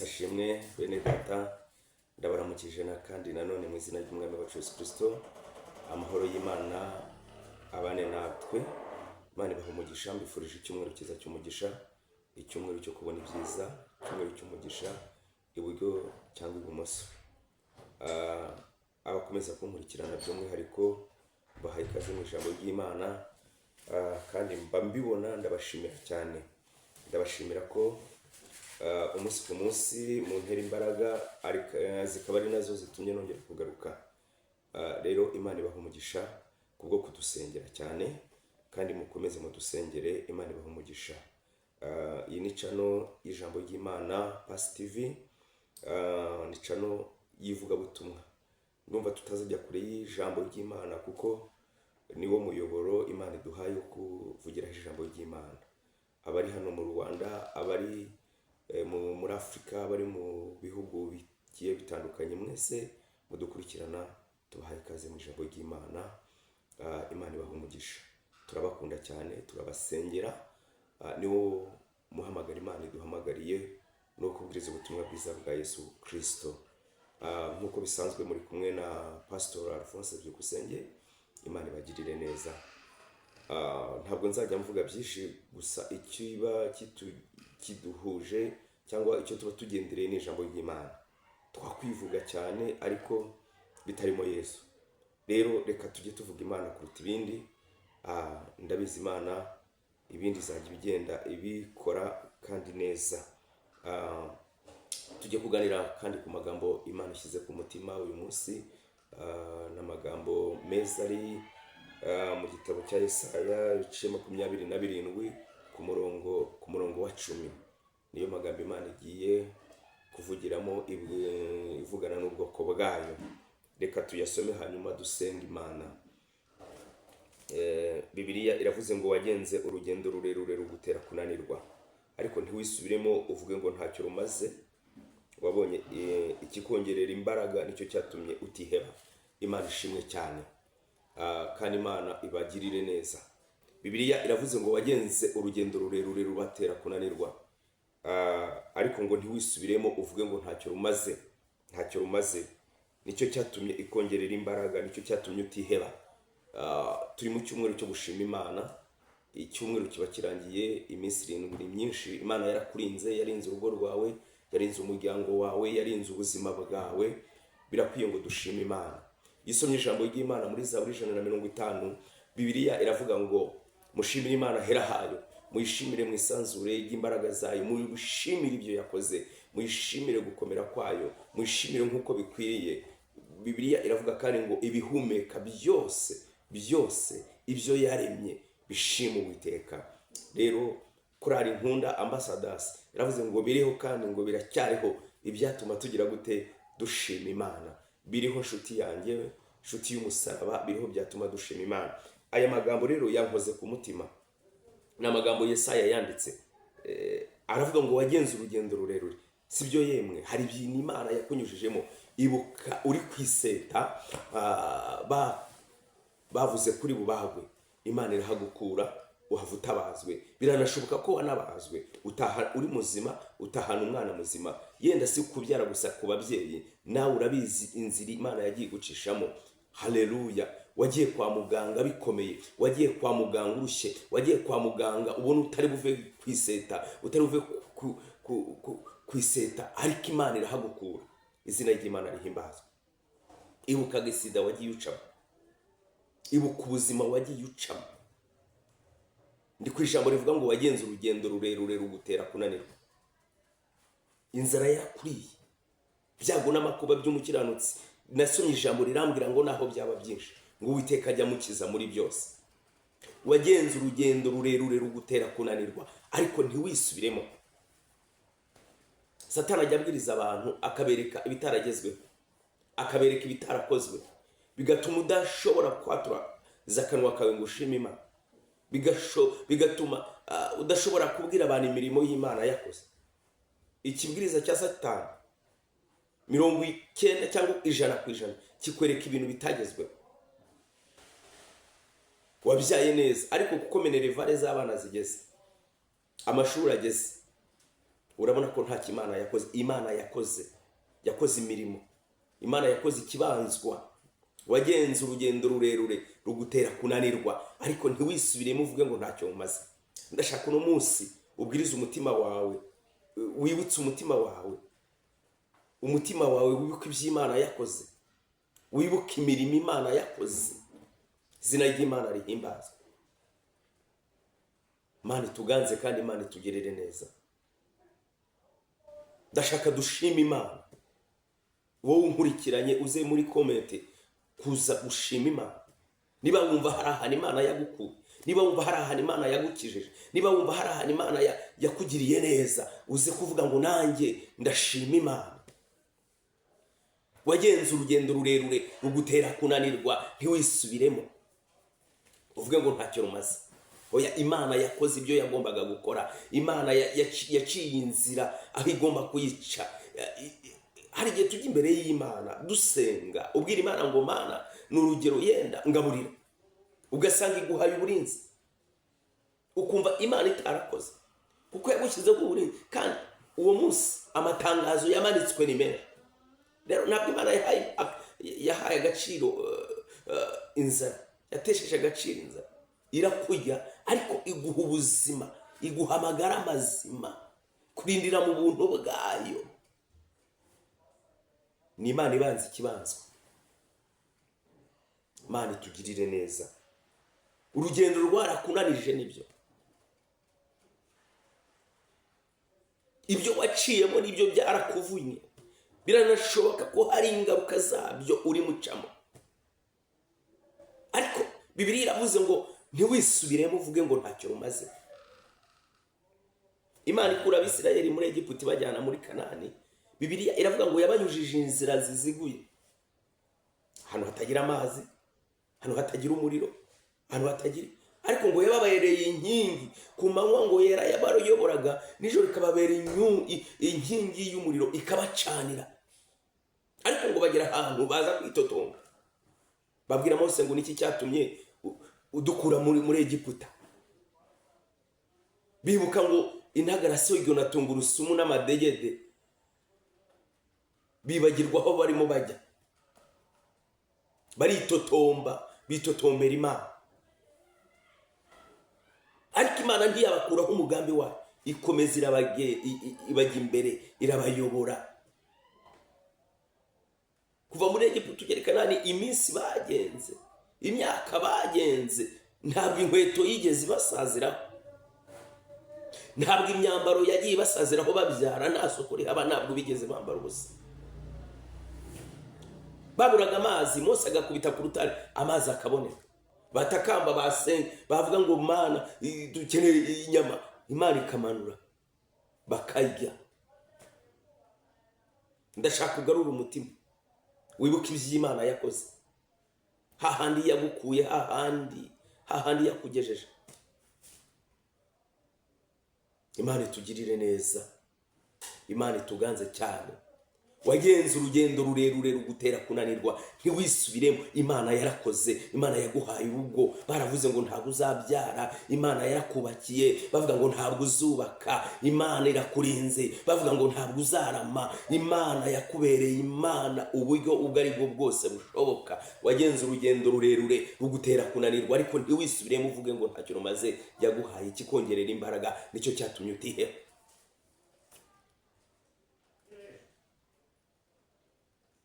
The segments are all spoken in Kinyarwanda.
Ashimwe bene data, ndabaramukije na kandi nanone mu izina ry'umwami wacu Yesu Kristo. Amahoro y'Imana abane natwe. Imana ibahe umugisha, mbifurije icyumweru cyiza cy'umugisha, icyumweru cyo kubona ibyiza, icyumweru cy'umugisha iburyo cyangwa ibumoso. Abakomeza kunkurikirana by'umwihariko bahaye ikaze mu ijambo ry'Imana, kandi mbibona ndabashimira cyane. Ndabashimira ko umunsi ku munsi mu ntera imbaraga zikaba ari nazo zitumye nongera kugaruka. Rero Imana ibaha umugisha kubwo kudusengera cyane, kandi mukomeze mudusengere. Imana ibaha umugisha. Iyi ni channel y'ijambo ry'Imana Pass TV, ni channel y'ivugabutumwa. Ndumva tutazajya kure y'ijambo ry'Imana kuko niwo muyoboro Imana iduhaye kuvugira ijambo ry'Imana. Abari hano mu Rwanda, abari muri Afrika, abari mu bihugu bigiye bitandukanye, mwese mudukurikirana tubahaye ikaze mu ijambo ry'Imana. Imana ibaha umugisha. Turabakunda cyane, turabasengera. Niwo muhamagara Imana iduhamagariye no kubwiriza ubutumwa bwiza bwa Yesu Kristo. Nkuko bisanzwe muri kumwe na Pastor Alphonse Byukusenge. Imana ibagirire neza. Ntabwo nzajya mvuga byinshi, gusa ikiba kiduhuje cyangwa icyo tuba tugendereye ni ijambo ry'Imana. Twakwivuga cyane ariko bitarimo Yesu. Rero reka tujye tuvuga Imana kuruta ibindi. Ndabizi Imana ibindi izajya bigenda ibikora kandi neza. Tujye kuganira kandi ku magambo Imana ishyize ku mutima uyu munsi, n'amagambo meza ari mu gitabo cya Yesaya ibice 27 ku murongo wa 10. Niyo magambo Imana igiye kuvugiramo ivugana n'ubwoko bwayo. Reka tuyasome hanyuma dusenga Imana. Bibiliya iravuze ngo wagenze urugendo rurerure rugutera kunanirwa, ariko ntiwisubiremo uvuge ngo ntacyo rumaze. Wabonye ikikongerera imbaraga nicyo cyatumye utiheba. Imana ishimwe cyane, kandi Imana ibagirire neza. Bibiliya iravuze ngo wagenze urugendo rurerure rubatera kunanirwa, ariko ngo ntiwisubiremo uvuge ngo ntacyo rumaze. Ntacyo rumaze nicyo cyatumye ikongerera imbaraga, nicyo cyatumye utiheba. Turi mu cyumweru cyo gushima Imana. Icyumweru kiba kirangiye, iminsi 7 myinshi. Imana yarakurinze, yarinze urugo rwawe, yarinze umuryango wawe, yarinze ubuzima bwawe. Birakwiye ngo dushime Imana. Yisomye ijambo ry'Imana muri Zaburi 150. Bibiliya iravuga ngo mushimire Imana hera hayo, muyishimire mu isanzure ry'imbaraga zayo, muyishimire ibyo yakoze, muyishimire gukomera kwayo, muyishimire nk'uko bikwiriye. Bibiliya iravuga kandi ngo ibihumeka byose ibyo yaremye bishima Uwiteka. Rero Korali Nkunda Ambassadors iravuze ngo biriho kandi ngo biracyariho ibyatuma tugira gute dushima Imana. Biriho nshuti yanjye, nshuti y'umusaraba, biriho byatuma dushima Imana. Aya magambo rero yankoze ku mutima. Ni amagambo Yesaya yanditse. Aravuga ngo wagenze urugendo rurerure. Sibyo yemwe, hari ibintu Imana yakunyujijemo. Ibuka uri kwiseta, bavuze kuri bubagwe, Imana irahagukura uhava utabazwe. Biranashoboka ko wanabazwe utaha uri muzima, utahana umwana muzima. Yenda si kubyara gusa ku babyeyi, nawe urabizi inzira Imana yagiye gucishamo. Haleluya. Wagiye kwa muganga bikomeye, wagiye kwa muganga urushye, wagiye kwa muganga ubona utari buve kwiseta, utari buve kwiseta, ariko Imana irahagukura. Izina ry'Imana rihimbazwe. Ibuka gesida wagiye ucamo, ibuka ubuzima wagiye ucamo. Ndi ku ijambo rivuga ngo wagenze urugendo rurerure rugutera kunanirwa. Inzara yakuriye, byago n'amakuba by'umukiranutsi. Nasomye ijambo rirambwira ngo naho byaba byinshi ngo Uwiteka ajya mukiza muri byose. Wagenze urugendo rurerure rugutera kunanirwa, ariko ntiwisubiremo. Satani ajya abwiriza abantu akabereka ibitaragezweho, akabereka ibitarakozwe, bigatuma udashobora kwatura zakanwa kawe ngo ushime Imana. Bigatuma udashobora kubwira abantu imirimo y'Imana yakoze. Ikibwiriza cya Satani 90 cyangwa 100% kikwereka ibintu bitagezweho. Wabyaye neza, ariko kuko minerivare z'abana zigeze, amashuri ageze, urabona ko nta kimana yakoze. Imana yakoze imirimo, Imana yakoze ikibanzwa. Wagenze urugendo rurerure rugutera kunanirwa, ariko ntiwisubiremo uvuge ngo ntacyo umaze. Ndashaka uno munsi ubwiriza umutima wawe, wibutse umutima wawe wibuke iby'Imana yakoze, wibuke imirimo Imana yakoze. Izina ry'Imana rihimbazwe. Imana ituganze kandi Imana itugirire neza. Ndashaka dushima Imana. Wowe unkurikiranye uze muri komenti kuza gushima Imana. Niba wumva hari ahantu Imana yagukuye, niba wumva hari ahantu Imana yagukijije, niba wumva hari ahantu Imana yakugiriye neza, uze kuvuga ngo nanjye ndashima Imana. Wagenze urugendo rurerure rugutera kunanirwa, ntiwisubiremo uvuge ngo ntacyo rumaze. Oya, Imana yakoze ibyo yagombaga gukora. Imana yaciye inzira aho igomba kuyica. Hari igihe tujya imbere y'Imana dusenga, ubwira Imana ngo Mana ni urugero yenda ngaburira, ugasanga iguhaye uburinzi, ukumva Imana itarakoze kuko yagushyizeho uburinzi, kandi uwo munsi amatangazo yamanitswe ni menshi. Rero ntabwo Imana yahaye agaciro inzara, yatesheje agaciro inzara. Irakurya ariko iguha ubuzima, iguha amagara mazima, kurindira mu buntu bwayo. Ni Imana ibanza ikibanzwa. Imana itugirire neza. Urugendo rwarakunanije nibyo, ibyo waciyemo nibyo byarakuvunye, biranashoboka ko hari ingaruka zabyo uri mucamo, ariko Bibiliya iravuze ngo ntiwisubiremo uvuge ngo ntacyo rumaze. Imana ikura Abisirayeli muri Egiputa ibajyana muri Kanani. Bibiliya iravuga ngo yabanyujije inzira ziziguye, ahantu hatagira amazi, ahantu hatagira umuriro, ahantu hatagira, ariko ngo yababereye inkingi. Ku manywa ngo yera yabayoboraga, nijoro ikababera inkingi y'umuriro ikabacanira. Ariko ngo bagira ahantu baza kwitotomba, babwira Mose ngo niki cyatumye udukura muri Egiputa. Bibuka ngo intagara y'iryo na tungurusumu n'amadegede, bibagirwa aho barimo bajya, baritotomba, bitotombera Imana. Ariko Imana ntiyabakuraho umugambi wayo, ikomeza ibajya imbere, irabayobora. Kuva muri Egiputa ugera i Kanani, iminsi bagenze, imyaka bagenze, ntabwo inkweto yigeze ibasaziraho, ntabwo imyambaro yagiye ibasaziraho babyara, nta soko rihaba, ntabwo bigeze bambara ubusa. Baburaga amazi, Mose agakubita ku rutare, amazi akaboneka. Batakamba, basenga, bavuga ngo Mana dukeneye inyama, Imana ikamanura bakarya. Ndashaka kugarura umutima, wibuke iby'Imana yakoze, hahandi yagukuye, hahandi yakugejeje. Imana itugirire neza, Imana ituganze cyane. Wagenze urugendo rurerure rugutera kunanirwa, ntiwisubiremo. Imana yarakoze, Imana yaguhaye urugo, baravuze ngo ntabwo uzabyara, Imana yarakubakiye, bavuga ngo ntabwo uzubaka, Imana irakurinze, bavuga ngo ntabwo uzarama, Imana yakubereye Imana uburyo ubwo ari bwo bwose bushoboka. Wagenze urugendo rurerure rugutera kunanirwa, ariko ntiwisubiremo uvuge ngo ntacyo rumaze. Yaguhaye ikikongerera imbaraga, nicyo cyatumye utiheba.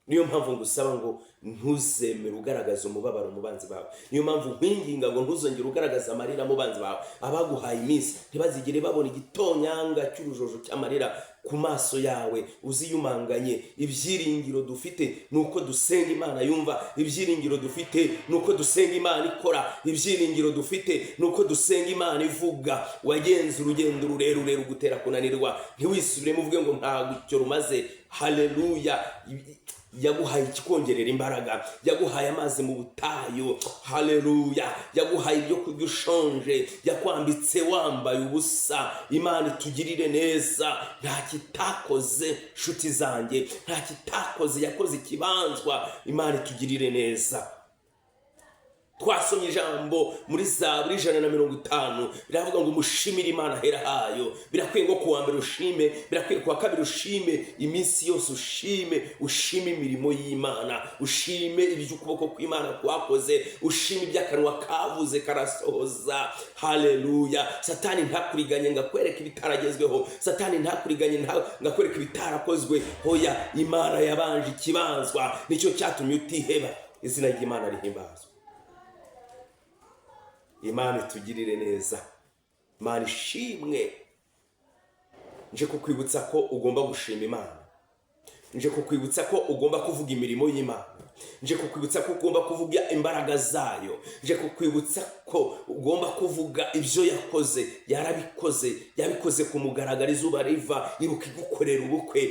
Niyo mpamvu ngusaba ngo ntuzemere ugaragaza umubabaro mu banzi bawe. Niyo mpamvu nkwinginga ngo ntuzongere ugaragaza amarira mu banzi bawe. Abaguhaye iminsi ntibazigere babona igitonyanga cy'urujojo cy'amarira ku maso yawe, uziyumanganye. Ibyiringiro dufite nuko dusenga Imana yumva, ibyiringiro dufite nuko dusenga Imana ikora, ibyiringiro dufite nuko dusenga Imana ivuga. Wagenze urugendo rurerure rugutera kunanirwa, ntiwisubiremo uvuge ngo ntacyo rumaze. Haleluya. Yaguhaye ikikongerera imbaraga, yaguhaye amazi mu butayu. Haleluya. Yaguhaye ibyo kurya ushonje, yakwambitse wambaye ubusa. Imana itugirire neza. Nta kitakoze nshuti zanjye, nta kitakoze, yakoze ikibanzwa. Imana itugirire neza. twasomye ijambo muri Zaburi 150 biravuga ngo mushimire Imana hera hayo. Birakwiye ngo kuwa mbere ushime, birakwiye kuwa kabiri ushime, iminsi yose ushime imirimo y'Imana, ushime ibyo ukuboko kw'Imana kwakoze, ushime ibyakanwa kavuze karasohoza. Haleluya. Satani ntakuriganye ngakwereka ibitaragezweho, Satani ntakuriganye ngakwereka ibitarakozwe. Hoya, Imana yabanje ikibanzwa, nicyo cyatumye utiheba. Izina ry'Imana rihimbazwa. Imana itugirire neza, Imana ishimwe. Nje kukwibutsa ko ugomba gushima Imana, nje kukwibutsa ko ugomba kuvuga imirimo y'Imana, nje kukwibutsa ko ugomba kuvuga imbaraga zayo, nje kukwibutsa ko ugomba kuvuga ibyo yakoze. Yabikoze ku mugaragaro, izuba riva, ibuka igukorera ubukwe,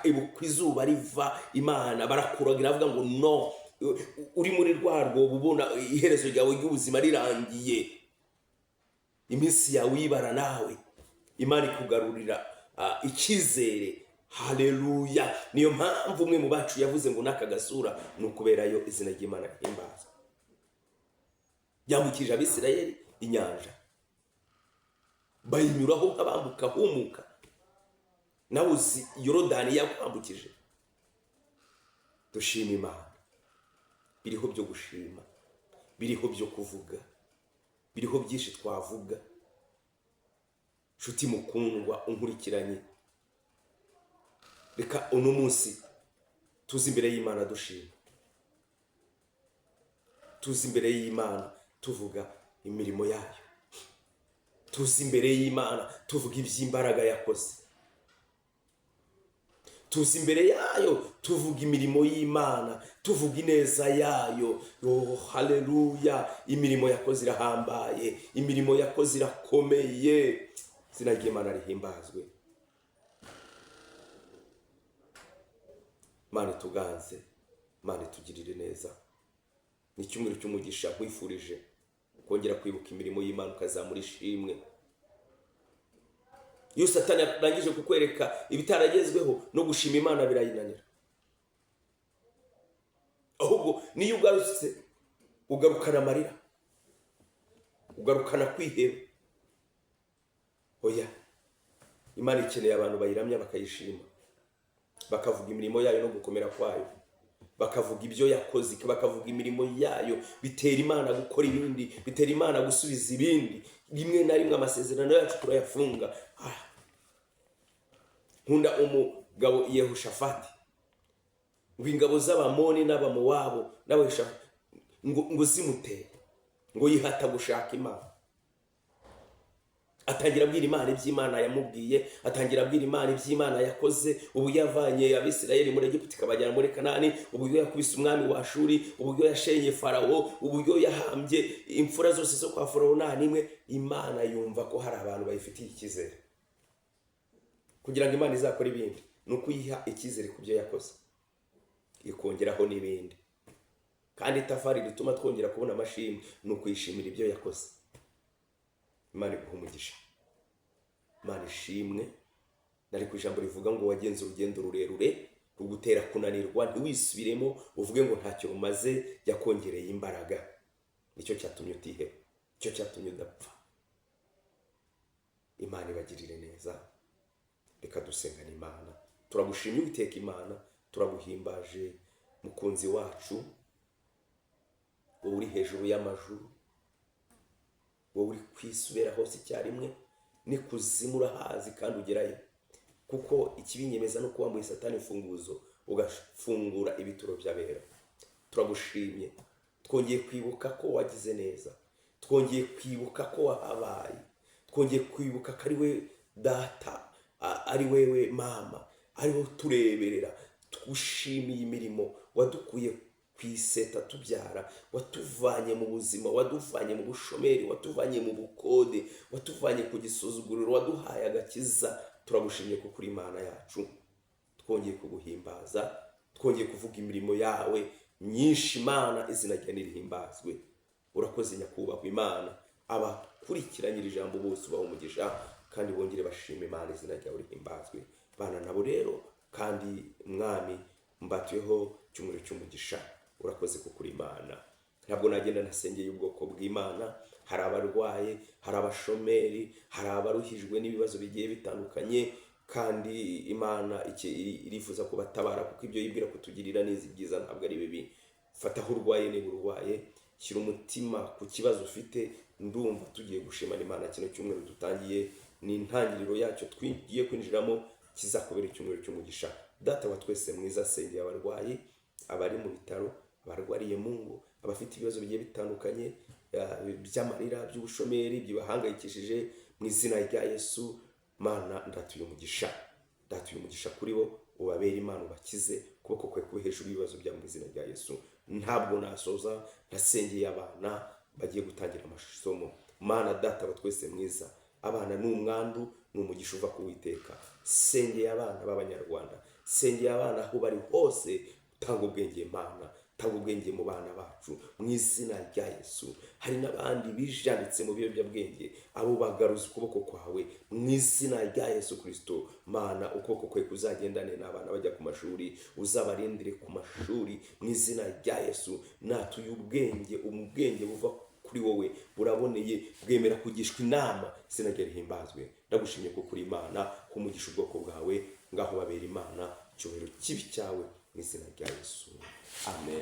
ibuka izuba riva. Imana barakuragira avuga ngo no, uri muri rwarwo ubona iherezo ryawe ry'ubuzima rirangiye, iminsi yawe uyibara nawe. Imana ikugarurira icyizere. Haleluya. Niyo mpamvu umwe mu bacu yavuze ngo naka gasura ni ukuberayo izina ry'Imana rihimbaza. Yambukije Abisirayeli inyanja, bayinyuraho nk'abambuka humuka. Nawe uzi Yorodani yakwambukije. Dushima Imana. Biriho byo gushima, biriho byo kuvuga, biriho byinshi twavuga. Nshuti mukundwa unkurikiranye, reka uno munsi tuzi imbere y'Imana dushima, tuzi imbere y'Imana tuvuga imirimo yayo, tuzi imbere y'Imana tuvuga iby'imbaraga yakoze, tuzi imbere yayo tuvuga imirimo y'Imana, tuvuga ineza yayo. Oh, haleluya. Imirimo yakoze irahambaye, imirimo yakoze irakomeye. Izina ry'Imana rihimbazwe. Imana tuganze, Imana tugirire neza. Ni cyumweru cy'umugisha nkwifurije kongera kwibuka imirimo y'Imana ukazamura ishimwe. Iyo Satani arangije kukwereka ibitaragezweho, no gushima Imana birayinanira. Ahubwo niyo ugarutse ugarukana amarira, ugarukana kwiheba. Oya, Imana ikeneye abantu bayiramya bakayishima, bakavuga imirimo yayo no gukomera kwayo, bakavuga ibyo yakoze, bakavuga imirimo yayo. Bitera Imana gukora ibindi, bitera Imana gusubiza ibindi. Rimwe na rimwe amasezerano yacu turayafunga. Nkunda umugabo Yehoshafati, ngo ingabo z'Abamoni n'Abamowabu ngo zimutere, ngo yihata gushaka Imana. Atangira abwira Imana iby'Imana yamubwiye, atangira abwira Imana iby'Imana yakoze. Ubu yavanye Abisirayeli muri Egiputa ikabajyana muri Kanani, uburyo yakubise umwami wa Ashuri, uburyo yashenye Farawo, uburyo yahambye imfura zose zo kwa Farawo nta nimwe. Imana yumva ko hari abantu bayifitiye icyizere. Kugira ngo Imana izakora ibindi, ni ukuyiha icyizere ku byo yakoze, ikongeraho n'ibindi. Kandi itafari rituma twongera kubona amashimwe ni ukuyishimira ibyo yakoze. Imana iguha umugisha, Imana ishimwe. Nari ku ijambo rivuga ngo wagenze urugendo rurerure rugutera kunanirwa, ntiwisubiremo uvuge ngo ntacyo rumaze, yakongereye imbaraga. Nicyo cyatumye utiheba, nicyo cyatumye udapfa. Imana ibagirire neza. Reka dusengane Imana. Turagushimye Uwiteka Imana, turaguhimbaje mukunzi wacu, wowe uri hejuru y'amajuru, wowe uri kwisubira hose icyarimwe, n'ikuzimu urahazi kandi ugerayo. Kuko ikibinyemeza no kuba muri Satani imfunguzo ugafungura ibituro by'abera. Turagushimye, twongeye kwibuka ko wagize neza, twongeye kwibuka ko wahabaye, twongeye kwibuka ko ari we data, ari wewe mama, ari wo tureberera. Tugushimiye imirimo wadukuye ku iseta tubyara, watuvanye mu buzima, waduvanye mu bushomeri, watuvanye mu bukode, watuvanye ku gisuzuguriro, waduhaye agakiza. Turagushimye ko kuri Imana yacu. Twongeye kuguhimbaza, twongeye kuvuga imirimo yawe myinshi. Imana, izina ryawe nirihimbazwe. Urakoze nyakubahwa Imana. Abakurikiranye iri jambo bose ubaha umugisha, kandi bongere bashima Imana, izina ryawe rihimbazwe. Bana nabo rero, kandi Mwami mbatuyeho cyumweru cy'umugisha. Urakoze ko kuri Imana. ntabwo nagenda nasengeye ubwoko bw'Imana. Hari abarwaye, hari abashomeri, hari abaruhijwe n'ibibazo bigiye bitandukanye, kandi Imana irifuza kubatabara, kuko ibyo yibwira kutugirira ni byiza ntabwo ari bibi. Fata aho urwaye, niba urwaye shyira umutima ku kibazo ufite. Ndumva tugiye gushimana Imana kino cyumweru dutangiye, ni intangiriro yacyo twigiye kwinjiramo, kizakubera icyumweru cy'umugisha. Data wa twese mwiza, sengera abarwayi, abari mu bitaro, abarwariye mu ngo, abafite ibibazo bigiye bitandukanye by'amarira, by'ubushomeri bibahangayikishije, mu izina rya Yesu. Mana, ndatuye umugisha kuri bo, ubabere Imana, ubakize, ukuboko kwe kube hejuru y'ibibazo byabo mu izina rya Yesu. Ntabwo nasoza ntasengeye abana bagiye gutangira amasomo. Mana Data wa twese mwiza, abana ni umwandu, ni umugisha uva ku Uwiteka. Sengeye abana b'Abanyarwanda, sengeye abana aho bari hose, tanga ubwenge Mana, tanga ubwenge mu bana bacu mu izina rya Yesu. Hari n'abandi bijanditse mu biyobyabwenge, abo bagaruza ukuboko kwawe mu izina rya Yesu Kristo. Mana, ukuboko kwe kuzagendane n'abana bajya ku mashuri, uzabarindire ku mashuri mu izina rya Yesu. Natuye ubwenge buva kuri wowe buraboneye, bwemera kugishwa inama, izina ryawe rihimbazwe. Ndagushimye ko kuri Imana, kumugisha ubwoko bwawe, ngaho babera Imana, icyubahiro kibi cyawe mu izina rya Yesu. Amen.